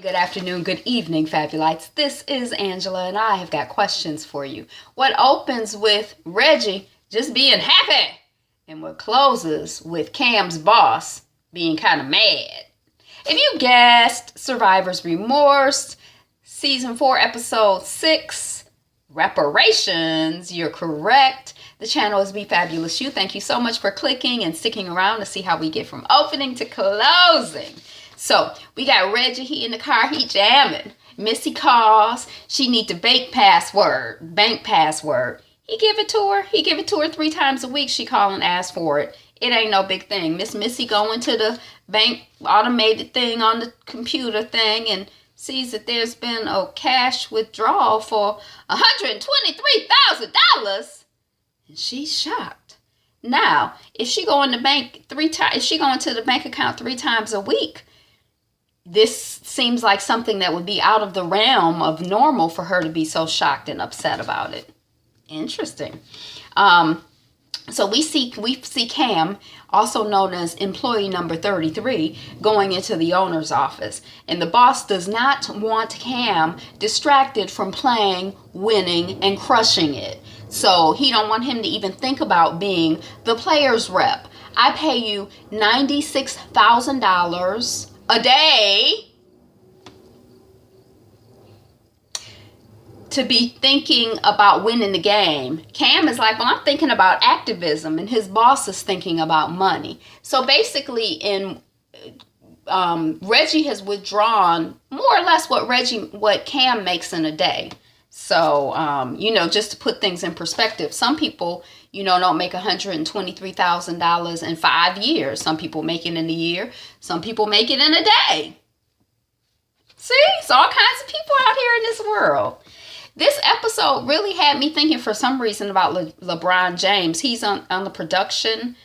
Good afternoon, good evening, Fabulites. This is Angela, and I have got questions for you. What opens with Reggie just being happy, and what closes with Cam's boss being kind of mad? If you guessed Survivor's Remorse, Season 4, Episode 6, Reparations, you're correct. The channel is Be Fabulous You. Thank you so much for clicking and sticking around to see how we get from opening to closing. So we got Reggie, he in the car, he jamming. Missy calls, she need the bank password. He give it to her 3 times a week. She call and ask for it. It ain't no big thing. Miss Missy going to the bank automated thing on the computer thing and sees that there's been a cash withdrawal for $123,000. And she's shocked. Now, if she go in the bank 3 times, if she go into the bank account 3 times a week, this seems like something that would be out of the realm of normal for her to be so shocked and upset about it. Interesting. So we see Cam, also known as employee number 33, going into the owner's office. And the boss does not want Cam distracted from playing, winning, and crushing it. So he don't want him to even think about being the player's rep. I pay you $96,000 a day to be thinking about winning the game. Cam is like, well, I'm thinking about activism, and his boss is thinking about money. So basically, Reggie has withdrawn more or less what Cam makes in a day. So, just to put things in perspective, some people, don't make $123,000 in 5 years. Some people make it in a year. Some people make it in a day. See? It's all kinds of people out here in this world. This episode really had me thinking for some reason about LeBron James. He's on the production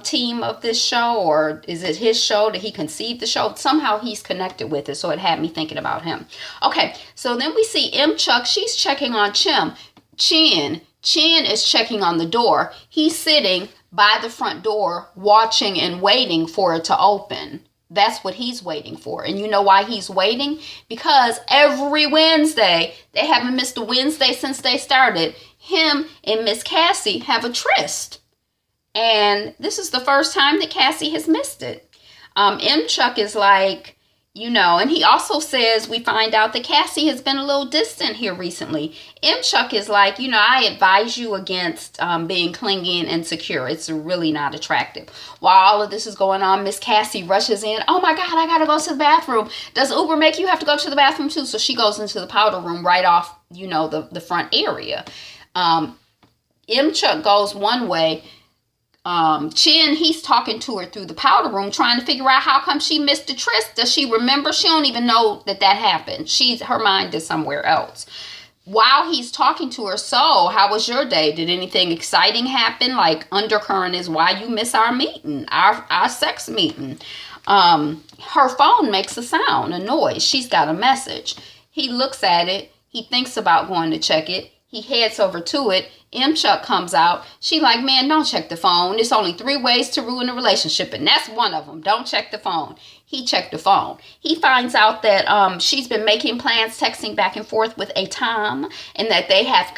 team of this show, or is it his show that he conceived the show? Somehow he's connected with it, so it had me thinking about him. Okay, so then we see Chuck. She's checking on Chin. Chin is checking on the door. He's sitting by the front door watching and waiting for it to open. That's what he's waiting for. And you know why he's waiting? Because every Wednesday, they haven't missed a Wednesday since they started. Him and Miss Cassie have a tryst. And this is the first time that Cassie has missed it. Chuck is like, and he also says, we find out that Cassie has been a little distant here recently. Chuck is like, I advise you against being clingy and insecure. It's really not attractive. While all of this is going on, Miss Cassie rushes in. Oh my God, I gotta go to the bathroom. Does Uber make you have to go to the bathroom too? So she goes into the powder room right off, the front area. Chuck goes one way. Chin, he's talking to her through the powder room, trying to figure out how come she missed the tryst. Does she remember? She don't even know that happened. Her mind is somewhere else. While he's talking to her, so how was your day? Did anything exciting happen? Like undercurrent is why you miss our meeting, our sex meeting. Her phone makes a sound, a noise. She's got a message. He looks at it. He thinks about going to check it. He heads over to it. Chuck comes out. She like, man, don't check the phone. There's only 3 ways to ruin a relationship, and that's one of them. Don't check the phone. He checked the phone. He finds out that she's been making plans, texting back and forth with a Tom, and that they have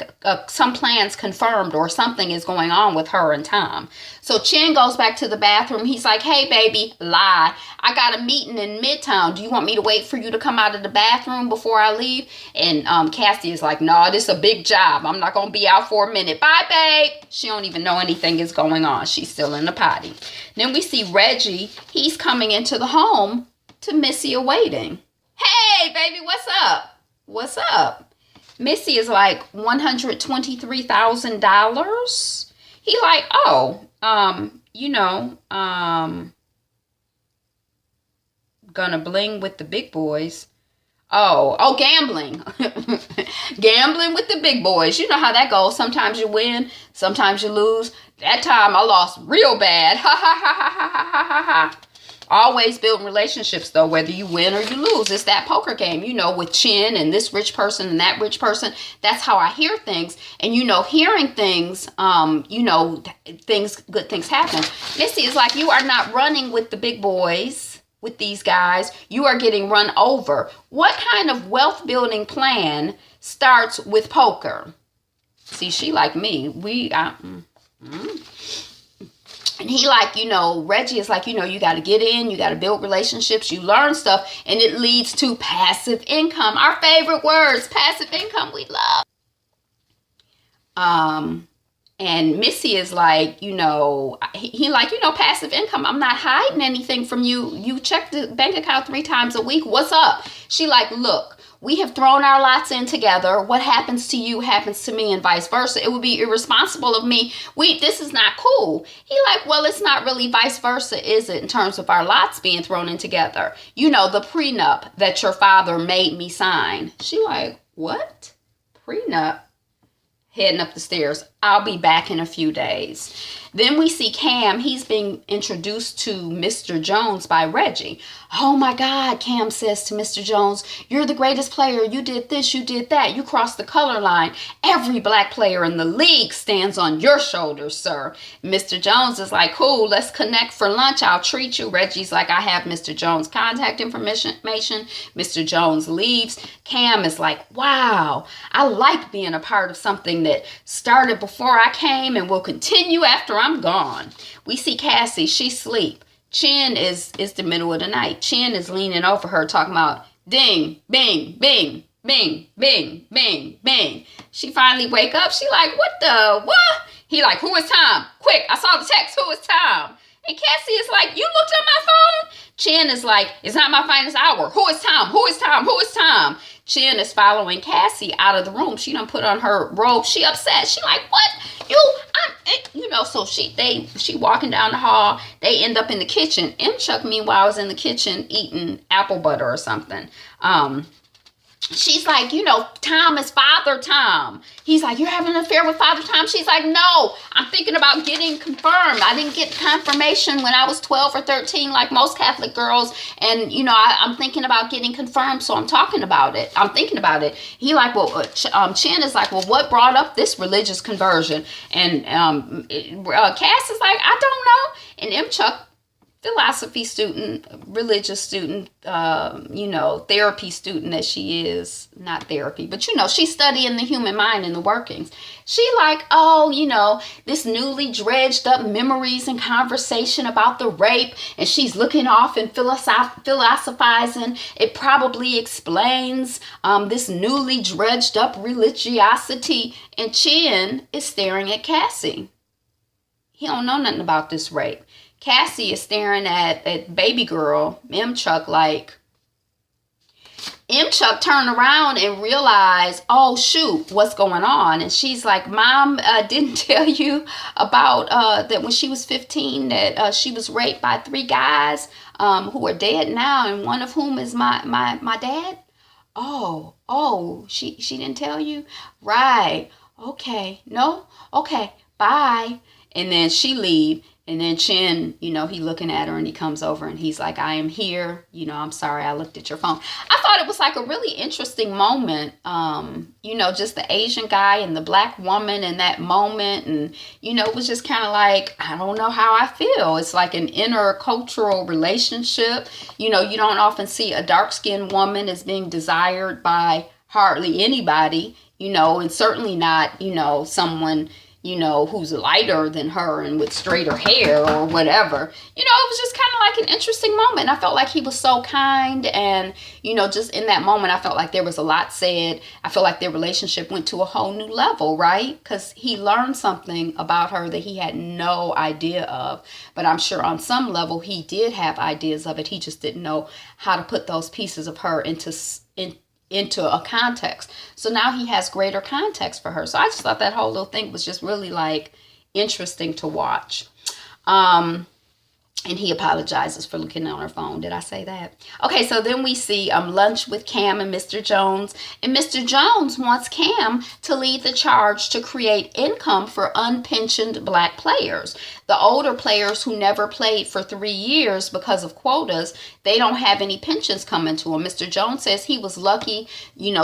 some plans confirmed or something is going on with her and Tom. So Chin goes back to the bathroom. He's like, hey, baby, lie. I got a meeting in Midtown. Do you want me to wait for you to come out of the bathroom before I leave? And Cassie is like, no, this is a big job. I'm not going to be out for a minute. Bye, babe. She don't even know anything is going on. She's still in the potty. Then we see Reggie. He's coming into the home to Missy awaiting. Hey, baby, what's up? What's up? Missy is like $123,000. He like, oh, gonna bling with the big boys. Oh, gambling. Gambling with the big boys. You know how that goes. Sometimes you win, sometimes you lose. That time I lost real bad. Ha ha ha ha ha ha ha ha. Always building relationships, though, whether you win or you lose. It's that poker game, with Chin and this rich person and that rich person. That's how I hear things. And, hearing things, good things happen. Missy is like, you are not running with the big boys. with these guys, you are getting run over. What kind of wealth building plan starts with poker? See, she like me. And he like, Reggie is like, you got to get in, you got to build relationships, you learn stuff, and it leads to passive income. Our favorite words, passive income, we love. And Missy is like, he like, passive income. I'm not hiding anything from you. You check the bank account 3 times a week. What's up? She like, look, we have thrown our lots in together. What happens to you happens to me and vice versa. It would be irresponsible of me. This is not cool. He like, well, it's not really vice versa, is it, in terms of our lots being thrown in together? The prenup that your father made me sign. She like, what? Prenup? Heading up the stairs. I'll be back in a few days. Then we see Cam. He's being introduced to Mr. Jones by Reggie. Oh my God, Cam says to Mr. Jones, you're the greatest player. You did this, you did that. You crossed the color line. Every black player in the league stands on your shoulders, sir. Mr. Jones is like, cool, let's connect for lunch. I'll treat you. Reggie's like, I have Mr. Jones' contact information. Mr. Jones leaves. Cam is like, wow, I like being a part of something that started before I came and will continue after I'm gone. We see Cassie. She's asleep. Chin is the middle of the night. Chin is leaning over her talking about ding, bing, bing, bing, bing, bing, bing. She finally wake up. She like, what? He like, who is Tom? Quick, I saw the text. Who is Tom? And Cassie is like, you looked at my phone? Chin is like, it's not my finest hour. Who is Tom? Who is Tom? Who is Tom? Chin is following Cassie out of the room. She done put on her robe. She upset. She like, what? So she walking down the hall. They end up in the kitchen. Chuck, meanwhile, is in the kitchen eating apple butter or something. She's like, Tom is Father Tom. He's like, you're having an affair with Father Tom? She's like, no, I'm thinking about getting confirmed. I didn't get confirmation when I was 12 or 13 like most Catholic girls. And, I'm thinking about getting confirmed, so I'm talking about it. I'm thinking about it. He like, well, Chin is like, well, what brought up this religious conversion? And Cass is like, I don't know. And Chuck, philosophy student, religious student, therapy student that she is, not therapy, but she's studying the human mind and the workings. She like, this newly dredged up memories and conversation about the rape, and she's looking off and philosophizing. It probably explains this newly dredged up religiosity, and Chin is staring at Cassie. He don't know nothing about this rape. Cassie is staring at baby girl, Chuck, like, Chuck turned around and realized, oh, shoot, what's going on? And she's like, Mom didn't tell you about that when she was 15 that she was raped by 3 guys who are dead now, and one of whom is my dad? Oh, she didn't tell you? Right. Okay. No? Okay. Bye. And then she leave. And then Chin, he looking at her, and he comes over and he's like, I am here. I'm sorry, I looked at your phone. I thought it was like a really interesting moment. Just the Asian guy and the black woman in that moment. And, it was just kind of like, I don't know how I feel. It's like an intercultural relationship. You don't often see a dark-skinned woman as being desired by hardly anybody, and certainly not, someone who's lighter than her and with straighter hair or whatever. It was just kind of like an interesting moment. I felt like he was so kind, and, just in that moment, I felt like there was a lot said. I feel like their relationship went to a whole new level, right? Because he learned something about her that he had no idea of. But I'm sure on some level he did have ideas of it. He just didn't know how to put those pieces of her into a context. So now he has greater context for her. So I just thought that whole little thing was just really like interesting to watch. And he apologizes for looking on her phone. Did I say that? Okay, so then we see lunch with Cam and Mr. Jones. And Mr. Jones wants Cam to lead the charge to create income for unpensioned black players. The older players who never played for 3 years because of quotas, they don't have any pensions coming to them. Mr. Jones says he was lucky,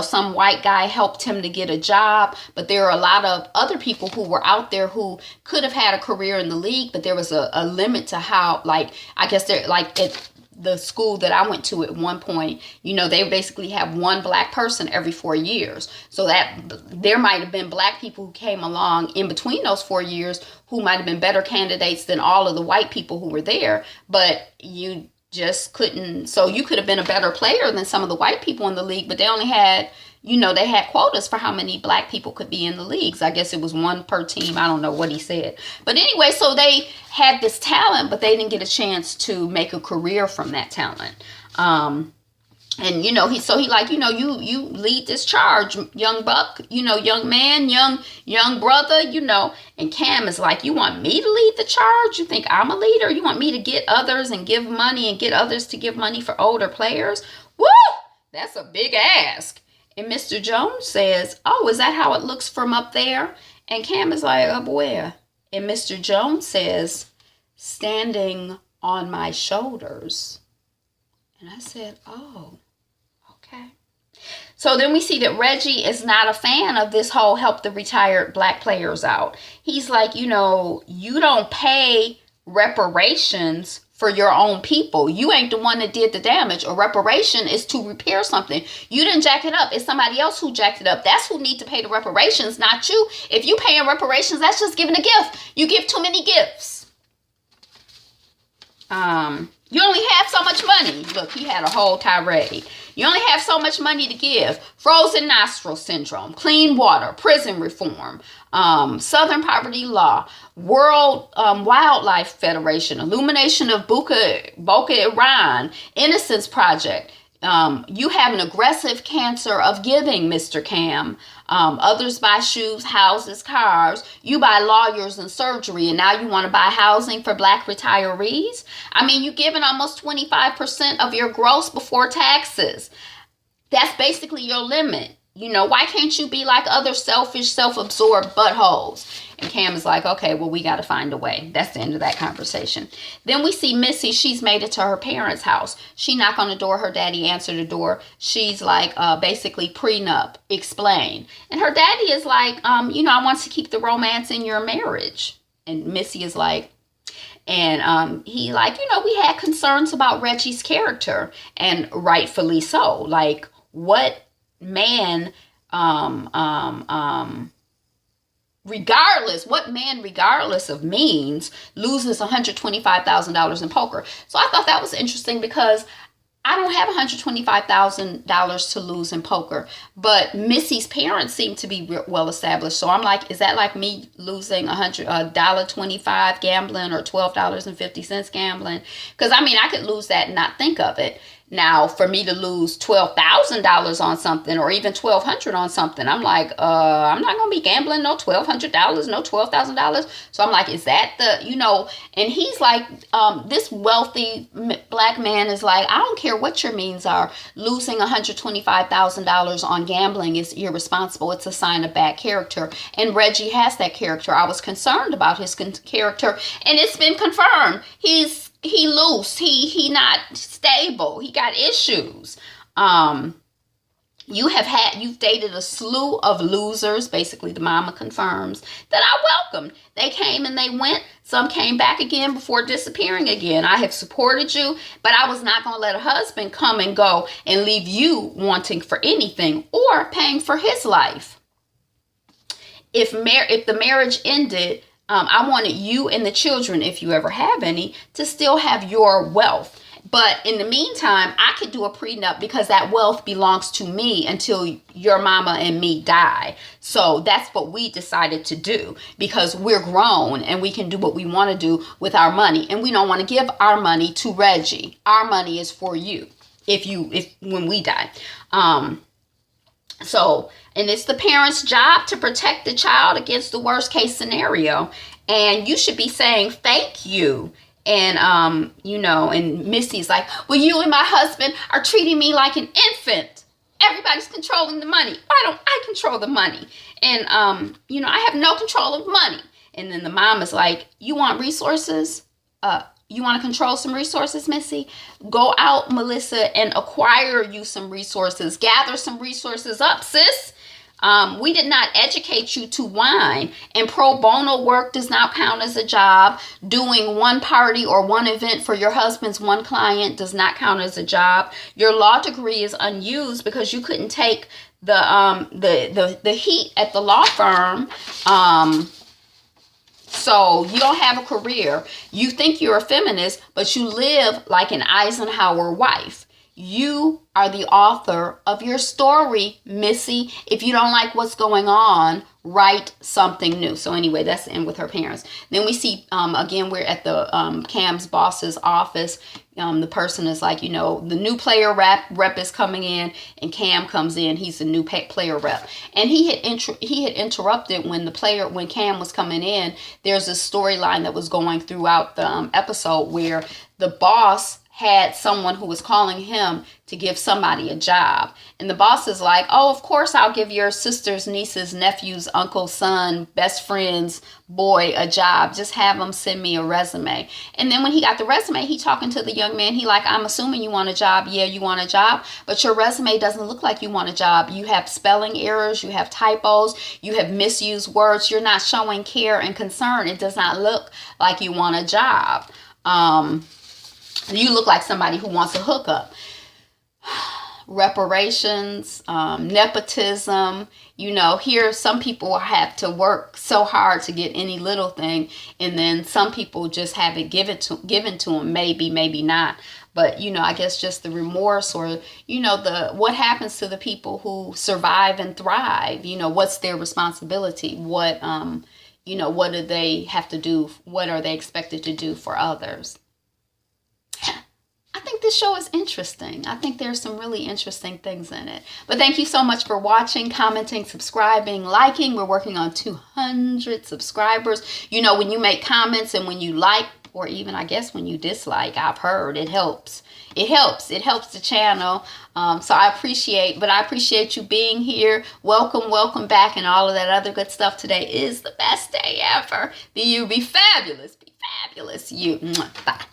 some white guy helped him to get a job, but there are a lot of other people who were out there who could have had a career in the league, but there was a limit to how, I guess they're the school that I went to at one point, you know, they basically have one black person every 4 years. So that there might have been black people who came along in between those 4 years who might have been better candidates than all of the white people who were there, but you just couldn't. So you could have been a better player than some of the white people in the league, but they only had, you know, they had quotas for how many black people could be in the leagues. I guess it was one per team. I don't know what he said. But anyway, so they had this talent, but they didn't get a chance to make a career from that talent. And, you know, he like, you know, you lead this charge, young buck, you know, young man, young brother, you know. And Cam is like, you want me to lead the charge? You think I'm a leader? You want me to get others and give money and get others to give money for older players? Woo! That's a big ask. And Mr. Jones says, oh, is that how it looks from up there? And Cam is like, up where? And Mr. Jones says, standing on my shoulders. And I said, oh, okay. So then we see that Reggie is not a fan of this whole help the retired black players out. He's like, you know, you don't pay reparations for your own people. You ain't the one that did the damage. A reparation is to repair something. You didn't jack it up. It's somebody else who jacked it up. That's who need to pay the reparations, not you. If you paying reparations, that's just giving a gift. You give too many gifts. You only have so much money. Look, he had a whole tirade. You only have so much money to give. Frozen nostril syndrome, clean water, prison reform, Southern poverty law, World Wildlife Federation, illumination of Boko Haram, Innocence Project. You have an aggressive cancer of giving, Mr. Cam. Others buy shoes, houses, cars. You buy lawyers and surgery, and now you want to buy housing for black retirees? I mean, you're giving almost 25% of your gross before taxes. That's basically your limit. You know, why can't you be like other selfish, self-absorbed buttholes? And Cam is like, okay, well, we got to find a way. That's the end of that conversation. Then we see Missy. She's made it to her parents' house. She knocked on the door. Her daddy answered the door. She's like, basically, prenup, explain. And her daddy is like, you know, I want to keep the romance in your marriage. And Missy is like, and he like, you know, we had concerns about Reggie's character, and rightfully so. Like, what man, regardless of means, loses $125,000 in poker? So I thought that was interesting, because I don't have $125,000 to lose in poker, but Missy's parents seem to be well established. So I'm like, is that like me losing $1.25 gambling, or $12.50 gambling? Because I mean, I could lose that and not think of it. Now, for me to lose $12,000 on something, or even $1,200 on something, I'm like, I'm not going to be gambling no $1,200, no $12,000. So I'm like, is that the, you know, and he's like, this wealthy black man is like, I don't care what your means are. Losing $125,000 on gambling is irresponsible. It's a sign of bad character. And Reggie has that character. I was concerned about his character, and it's been confirmed. He loose. He not stable. He got issues. You've dated a slew of losers. Basically, the mama confirms that I welcomed. They came and they went. Some came back again before disappearing again. I have supported you, but I was not going to let a husband come and go and leave you wanting for anything or paying for his life. If the marriage ended, I wanted you and the children, if you ever have any, to still have your wealth. But in the meantime, I could do a prenup, because that wealth belongs to me until your mama and me die. So that's what we decided to do, because we're grown and we can do what we want to do with our money. And we don't want to give our money to Reggie. Our money is for you when we die. And it's the parent's job to protect the child against the worst case scenario. And you should be saying thank you. And, you know, and Missy's like, well, you and my husband are treating me like an infant. Everybody's controlling the money. Why don't I control the money? And, you know, I have no control of money. And then the mom is like, you want resources? You want to control some resources, Missy? Go out, Melissa, and acquire you some resources. Gather some resources up, sis. We did not educate you to whine. And pro bono work does not count as a job. Doing one party or one event for your husband's one client does not count as a job. Your law degree is unused because you couldn't take the heat at the law firm. So you don't have a career. You think you're a feminist, but you live like an Eisenhower wife. You are the author of your story, Missy. If you don't like what's going on, write something new. So anyway, that's the end with her parents. Then we see, again, we're at the Cam's boss's office. The person is like, the new player rep is coming in, and Cam comes in. He's the new player rep. And he had interrupted when Cam was coming in. There's a storyline that was going throughout the episode where the boss had someone who was calling him to give somebody a job. And the boss is like, oh, of course I'll give your sister's, niece's, nephew's, uncle's, son, best friend's boy a job. Just have him send me a resume. And then when he got the resume, he talking to the young man. He like, I'm assuming you want a job. Yeah, you want a job. But your resume doesn't look like you want a job. You have spelling errors. You have typos. You have misused words. You're not showing care and concern. It does not look like you want a job. You look like somebody who wants a hookup. Reparations, nepotism. Here some people have to work so hard to get any little thing, and then some people just have it given to them. Maybe, maybe not. But I guess just the remorse, or what happens to the people who survive and thrive. What's their responsibility? What what do they have to do? What are they expected to do for others? I think this show is interesting. I think there's some really interesting things in it. But thank you so much for watching, commenting, subscribing, liking. We're working on 200 subscribers. When you make comments and when you like, or even I guess when you dislike, I've heard it helps. It helps the channel. So I appreciate you being here. Welcome back, and all of that other good stuff. Today is the best day ever. Be fabulous. Be fabulous. You. Bye.